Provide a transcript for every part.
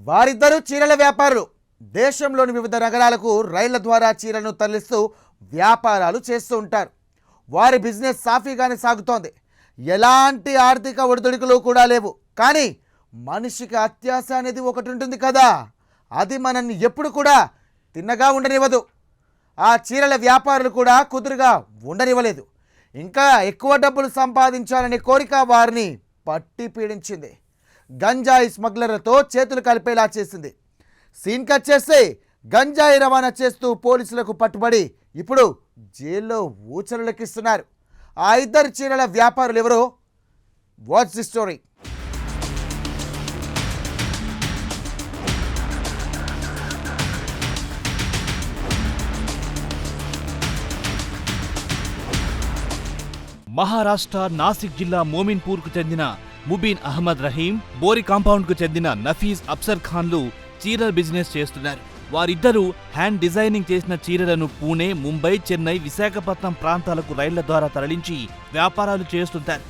వారిద్దరూ చీరల వ్యాపారులు. దేశంలోని వివిధ నగరాలకు రైళ్ల ద్వారా చీరలను తరలిస్తూ వ్యాపారాలు చేస్తూ ఉంటారు. వారి బిజినెస్ సాఫీగానే సాగుతోంది. ఎలాంటి ఆర్థిక ఒడిదుడుకులు కూడా లేవు. కానీ మనిషికి అత్యాశ అనేది ఒకటి ఉంటుంది కదా, అది మనల్ని ఎప్పుడు కూడా తిన్నగా ఉండనివ్వదు. ఆ చీరల వ్యాపారులు కూడా కుదురుగా ఉండనివ్వలేదు. ఇంకా ఎక్కువ డబ్బులు సంపాదించాలనే కోరిక వారిని పట్టి పీడించింది. గంజాయి స్మగ్లర్లతో చేతులు కలిపేలా చేసింది. సీన్ కట్ చేస్తే గంజాయి రవాణా చేస్తూ పోలీసులకు పట్టుబడి ఇప్పుడు జైల్లో ఊచలు లెక్కిస్తున్నారు. ఆ ఇద్దరు చీరల వ్యాపారులు ఎవరో? What's the story? Maharashtra Nashik జిల్లా మోమిన్పూర్కు చెందిన ముబీన్ అహ్మద్ రహీం, బోరి కాంపౌండ్కు చెందిన నఫీజ్ అఫ్సర్ ఖాన్లు చీరల బిజినెస్ చేస్తున్నారు. వారిద్దరూ హ్యాండ్ డిజైనింగ్ చేసిన చీరలను పూణే, ముంబై, చెన్నై, విశాఖపట్నం ప్రాంతాలకు రైళ్ల ద్వారా తరలించి వ్యాపారాలు చేస్తుంటారు.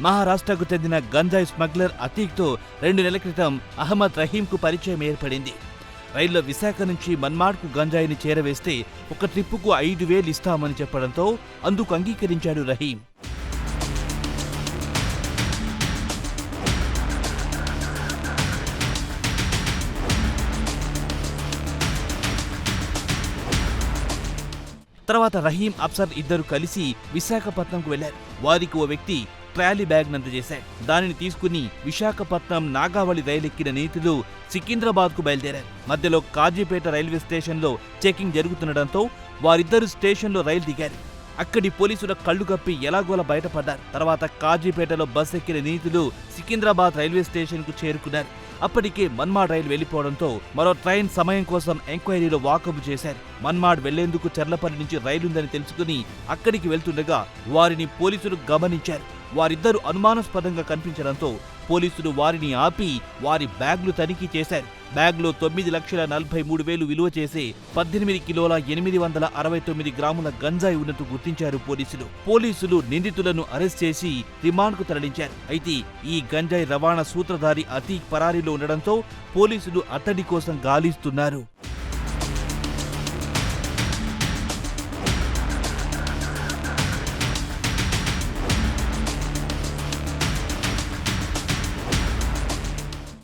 మహారాష్ట్రకు చెందిన గంజాయి స్మగ్లర్ అతీక్తో 2 నెలల క్రితం అహ్మద్ రహీంకు పరిచయం ఏర్పడింది. రైల్లో విశాఖ నుంచి మన్మాడ్కు గంజాయిని చేరవేస్తే ఒక ట్రిప్పుకు 5,000 ఇస్తామని చెప్పడంతో అందుకు అంగీకరించాడు రహీం. తర్వాత రహీం, అఫ్సర్ ఇద్దరు కలిసి విశాఖపట్నంకు వెళ్లారు. వారికి ఓ వ్యక్తి ట్రాలీ బ్యాగ్ నందజేశాడు. దానిని తీసుకుని విశాఖపట్నం నాగావళి రైలెక్కిన నీతులు సికింద్రాబాద్కు బయలుదేరారు. మధ్యలో కాజీపేట రైల్వే స్టేషన్లో చెకింగ్ జరుగుతుండటంతో వారిద్దరూ స్టేషన్లో రైలు దిగారు. అక్కడి పోలీసుల కళ్లు కప్పి ఎలాగోలా బయటపడ్డారు. తర్వాత కాజీపేటలో బస్ ఎక్కిన నీతులు సికింద్రాబాద్ రైల్వే స్టేషన్కు చేరుకున్నారు. అప్పటికే మన్మాడ్ రైలు వెళ్లిపోవడంతో మరో ట్రైన్ సమయం కోసం ఎంక్వైరీలో వాకబు చేశారు. మన్మాడ్ వెళ్లేందుకు చర్లపల్లి నుంచి రైలుందని తెలుసుకుని అక్కడికి వెళ్తుండగా వారిని పోలీసులు గమనించారు. వారిద్దరూ అనుమానాస్పదంగా కనిపించడంతో పోలీసులు వారిని ఆపి వారి బ్యాగ్లు తనిఖీ చేశారు. బ్యాగ్లో 9,43,000 విలువ చేసే 18 కిలోల 869 గ్రాముల గంజాయి ఉన్నట్టు గుర్తించారు పోలీసులు నిందితులను అరెస్ట్ చేసి రిమాండ్కు తరలించారు. అయితే ఈ గంజాయి రవాణా సూత్రధారి అతీక్ పరారీలో ఉండడంతో పోలీసులు అతడి కోసం గాలిస్తున్నారు.